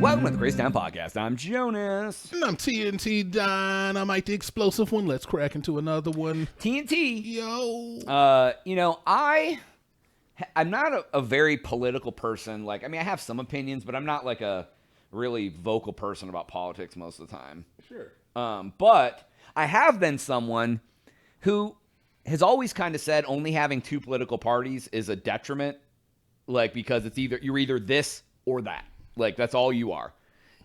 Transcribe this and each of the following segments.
Welcome to the Crazy Town Podcast. I'm Jonas. And I'm TNT Dynamite, the explosive one. Let's crack into another one. TNT. Yo. I'm not a very political person. I have some opinions, but I'm not like a really vocal person about politics most of the time. Sure. But I have been someone who has always kind of said only having two political parties is a detriment, because you're either this or that. That's all you are.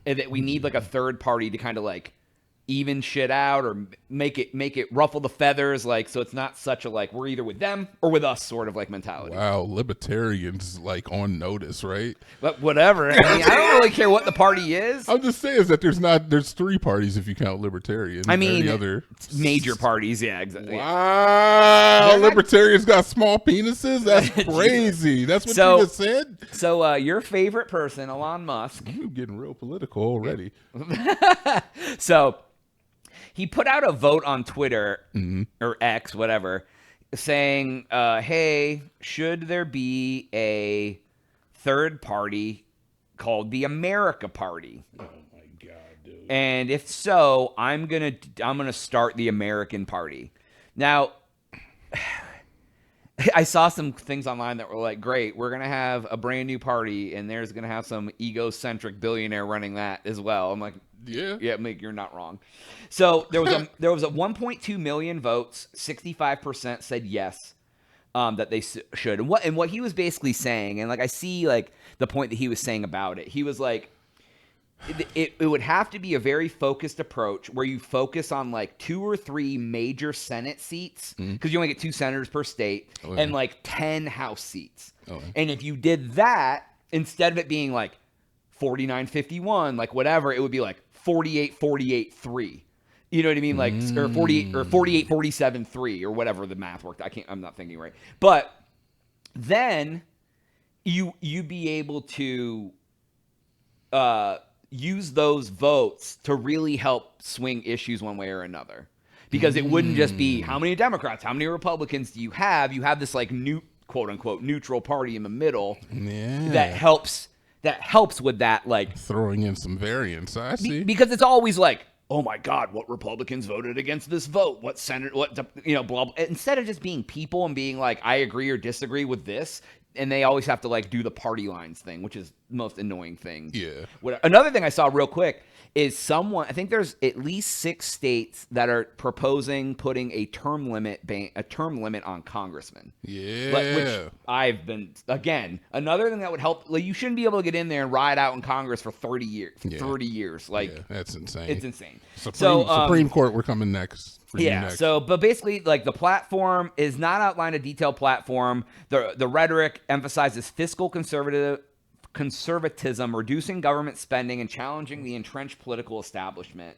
And that we need a third party to kind of even shit out or make it ruffle the feathers, so it's not such a we're either with them or with us sort of mentality. Wow, libertarians on notice, right? But whatever. I don't really care what the party is. I'm just saying that there's three parties if you count libertarian. Any other major parties, yeah, exactly. Wow, libertarians got small penises? That's crazy. That's what you just said? So your favorite person, Elon Musk. You're getting real political already. So he put out a vote on Twitter or X, whatever, saying, hey, should there be a third party called the America Party? Oh my God, dude. And if so, I'm gonna start the American Party. Now, I saw some things online that were great, we're going to have a brand new party, and there's going to have some egocentric billionaire running that as well. I'm like, yeah, you're not wrong. So there was a 1.2 million votes. 65% said yes, that they should. And what he was basically saying, and I see the point that he was saying about it. He was like, it would have to be a very focused approach where you focus on 2 or 3 major Senate seats, because you only get 2 senators per state, and 10 House seats. And if you did that, instead of it being 49-51, whatever, it would be 48-48-3. You know what I mean? Or 48-47-3 or whatever the math worked. I'm not thinking right. But then you'd be able to use those votes to really help swing issues one way or another, because it wouldn't just be how many Democrats, how many Republicans do you have? You have this new quote unquote neutral party in the middle that helps with that, throwing in some variance. I see. Because it's always oh my God, what Republicans voted against this vote? What Senate? What blah, blah. Instead of just being people and being I agree or disagree with this. And they always have to do the party lines thing, which is the most annoying thing. Yeah. Another thing I saw real quick is I think there's at least 6 states that are proposing putting a term limit on congressmen. Yeah. Which I've been, again, another thing that would help. You shouldn't be able to get in there and ride out in Congress for 30 years. 30 years. That's insane. It's insane. Supreme Court, we're coming next. But basically, the platform is not outlined a detailed platform. The rhetoric emphasizes fiscal conservatism, reducing government spending, and challenging the entrenched political establishment.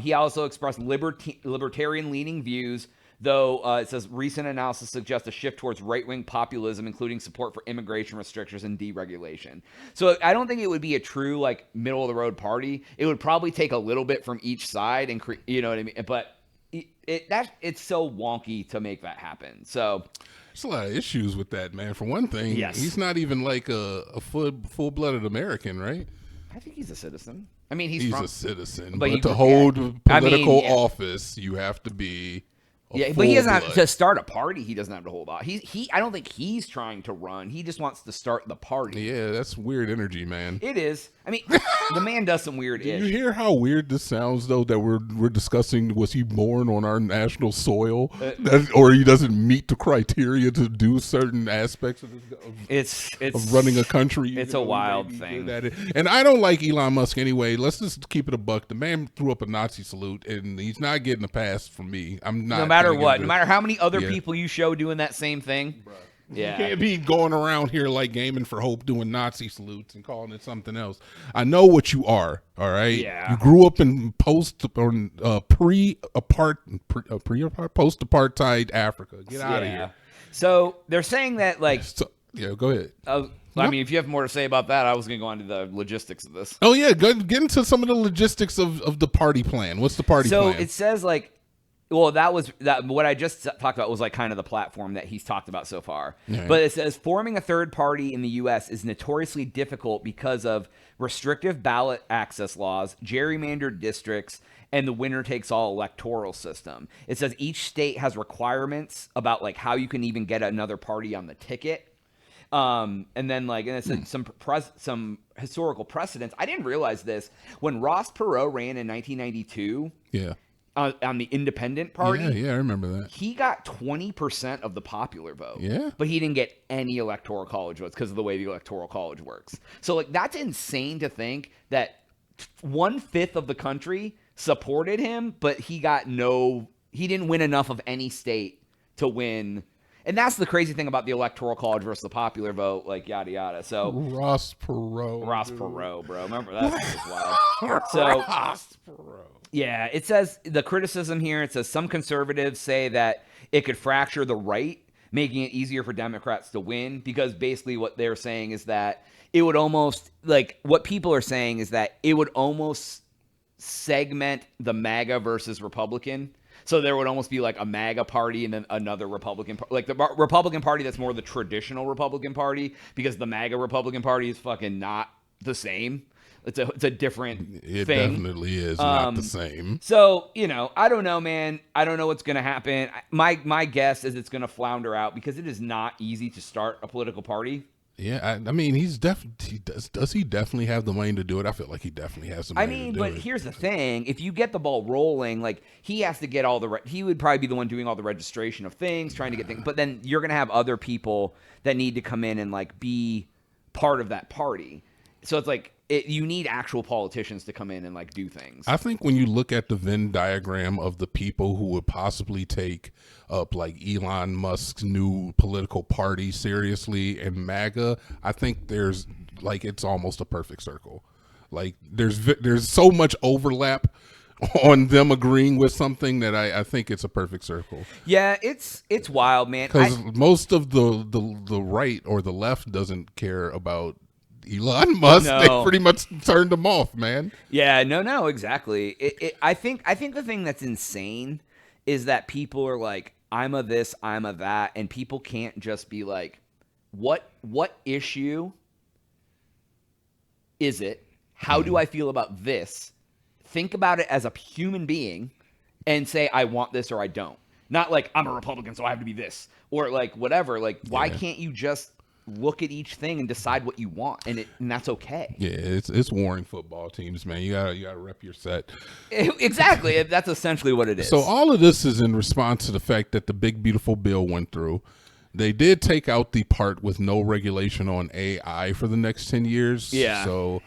He also expressed libertarian-leaning views, though it says recent analysis suggests a shift towards right-wing populism, including support for immigration restrictions and deregulation. So I don't think it would be a true middle-of-the-road party. It would probably take a little bit from each side, and you know what I mean? But it's so wonky to make that happen. So there's a lot of issues with that, man. For one thing, he's not even a full-blooded American, right? I think he's a citizen. I mean, he's a citizen, but to hold political office, you have to be. But he doesn't have to start a party. He doesn't have to hold on. I don't think he's trying to run. He just wants to start the party. Yeah, that's weird energy, man. It is. I mean, the man does some weird ish. You hear how weird this sounds, though, that we're discussing, was he born on our national soil? Or he doesn't meet the criteria to do certain aspects of running a country. It's a wild thing. And I don't like Elon Musk anyway. Let's just keep it a buck. The man threw up a Nazi salute, and he's not getting a pass from me. I'm not. No matter what, no matter how many other people you show doing that same thing. Bruh. Yeah. You can't be going around here gaming for hope, doing Nazi salutes and calling it something else. I know what you are, all right? Yeah. You grew up in post-apartheid Africa. Get out of here. So they're saying that go ahead. I mean, if you have more to say about that, I was going to go on to the logistics of this. Oh, yeah. Get into some of the logistics of the party plan. What's the party plan? So it says Well, that was that. What I just talked about was like kind of the platform that he's talked about so far. Yeah. But it says forming a third party in the U.S. is notoriously difficult because of restrictive ballot access laws, gerrymandered districts, and the winner-takes-all electoral system. It says each state has requirements about like how you can even get another party on the ticket. And then like, and it said some historical precedents. I didn't realize this when Ross Perot ran in 1992. Yeah. On the independent party. Yeah, I remember that. He got 20% of the popular vote. Yeah. But he didn't get any electoral college votes because of the way the electoral college works. So, like, that's insane to think that 1/5 of the country supported him, but he didn't win enough of any state to win. And that's the crazy thing about the electoral college versus the popular vote, like yada yada. So Ross Perot, bro. Remember that was wild. So Ross Perot. Yeah, it says the criticism here. It says some conservatives say that it could fracture the right, making it easier for Democrats to win. Because basically, what they're saying is that it would almost like what people are saying is that it would almost segment the MAGA versus Republican. So there would almost be like a MAGA party and then another Republican, like the Republican Party that's more the traditional Republican Party, because the MAGA Republican Party is fucking not the same. It's a different thing. It definitely is not the same. So, I don't know, man. I don't know what's going to happen. My guess is it's going to flounder out because it is not easy to start a political party. Yeah, I mean, does he definitely have the money to do it? I feel like he definitely has the money to do it. But here's the thing. If you get the ball rolling, like, he has to get he would probably be the one doing all the registration of things, trying to get things. But then you're going to have other people that need to come in and, like, be part of that party. So it's like, you need actual politicians to come in and, like, do things. I think when you look at the Venn diagram of the people who would possibly take up, like, Elon Musk's new political party seriously and MAGA, I think there's, like, it's almost a perfect circle. Like, there's so much overlap on them agreeing with something that I think it's a perfect circle. Yeah, it's wild, man. Because most of the right or the left doesn't care about Elon Musk. No. They pretty much turned him off, man. Yeah, no, exactly. I think the thing that's insane is that people are like, I'm a this, I'm a that, and people can't just be like, what issue is it? How do I feel about this? Think about it as a human being and say, I want this or I don't. Not like, I'm a Republican, so I have to be this. Or like, whatever. Like, why can't you just look at each thing and decide what you want, and that's okay. Yeah, it's warring football teams, man. You gotta rep your set. Exactly. That's essentially what it is. So all of this is in response to the fact that the big beautiful bill went through. They did take out the part with no regulation on AI for the next 10 years. Yeah. So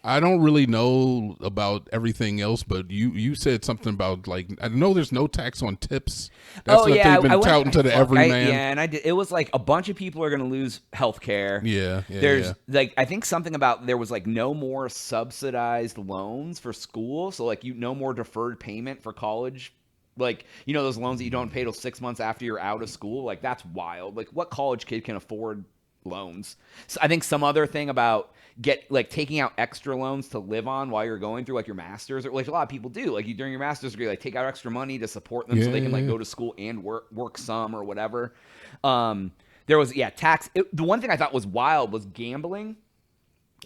I don't really know about everything else, but you said something about, like, I know there's no tax on tips. That's what they've been touting to the everyman. Yeah, and I did. It was like a bunch of people are going to lose health care. Yeah. There's like, I think something about there was like no more subsidized loans for school. So like no more deferred payment for college. Like, those loans that you don't pay till 6 months after you're out of school. Like, that's wild. Like, what college kid can afford loans? So I think some other thing about taking out extra loans to live on while you're going through like your master's, or like a lot of people do, like during your master's degree, like take out extra money to support them so they can like go to school and work some or whatever. There was tax. The one thing I thought was wild was gambling.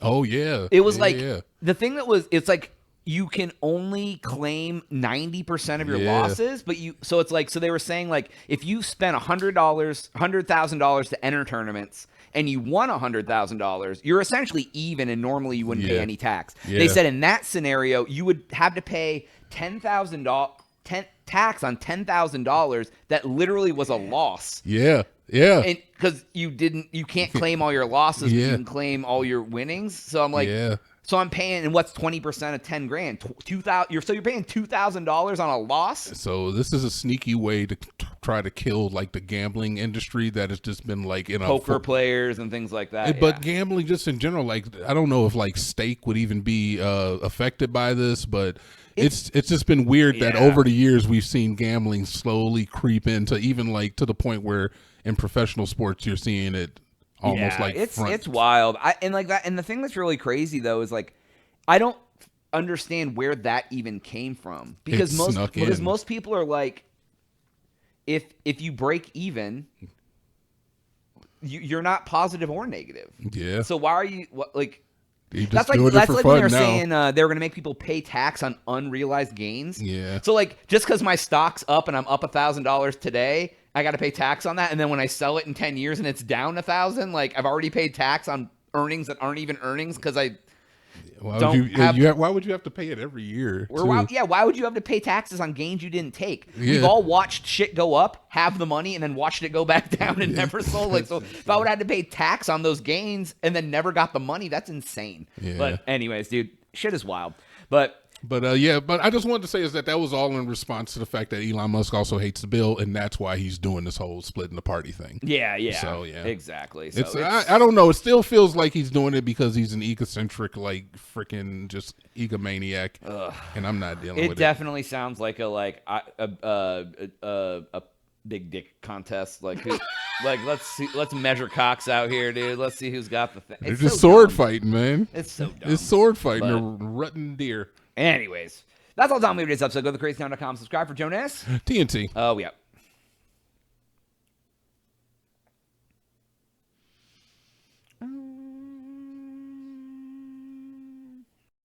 Oh yeah, it was the thing that was, it's like you can only claim 90% of your losses, but so it's like, so they were saying like if you spent $100,000 to enter tournaments and you won $100,000, you're essentially even, and normally you wouldn't pay any tax. They said in that scenario, you would have to pay $10,000 tax on $10,000 that literally was a loss. Yeah. And because you can't claim all your losses, but you can claim all your winnings. So I'm like, so I'm paying, and what's 20% of $10,000? So you're paying $2,000 on a loss. So this is a sneaky way to try to kill like the gambling industry that has just been like poker players and things like that. But gambling just in general, like I don't know if like stake would even be affected by this, but it's just been weird that over the years we've seen gambling slowly creep into even like to the point where in professional sports you're seeing it. Almost like it's wild. And like that, and the thing that's really crazy though is like I don't understand where that even came from, because most people are like, if you break even, you're not positive or negative. Yeah. So why are you like? That's like when they were saying they were going to make people pay tax on unrealized gains. Yeah. So like just because my stock's up and I'm up $1,000 today, I got to pay tax on that. And then when I sell it in 10 years and it's down 1,000, like I've already paid tax on earnings that aren't even earnings because I. Why would you have to pay it every year? Why would you have to pay taxes on gains you didn't take? Yeah. We've all watched shit go up, have the money, and then watched it go back down and never sold it. So if I would have had to pay tax on those gains and then never got the money, that's insane. Yeah. But anyways, dude, shit is wild. But I just wanted to say is that was all in response to the fact that Elon Musk also hates the bill, and that's why he's doing this whole splitting the party thing. Yeah. So yeah, exactly. So I don't know. It still feels like he's doing it because he's an egocentric, like freaking just egomaniac, and I'm not dealing with it. It definitely sounds like a big dick contest. Like let's measure cocks out here, dude. Let's see who's got the thing. They're just sword fighting, man. It's so dumb. It's sword fighting. They're rutting deer. Anyways, that's all time we have for this episode. Go to thecrazytown.com. Subscribe for Jonas. TNT. Oh, yeah.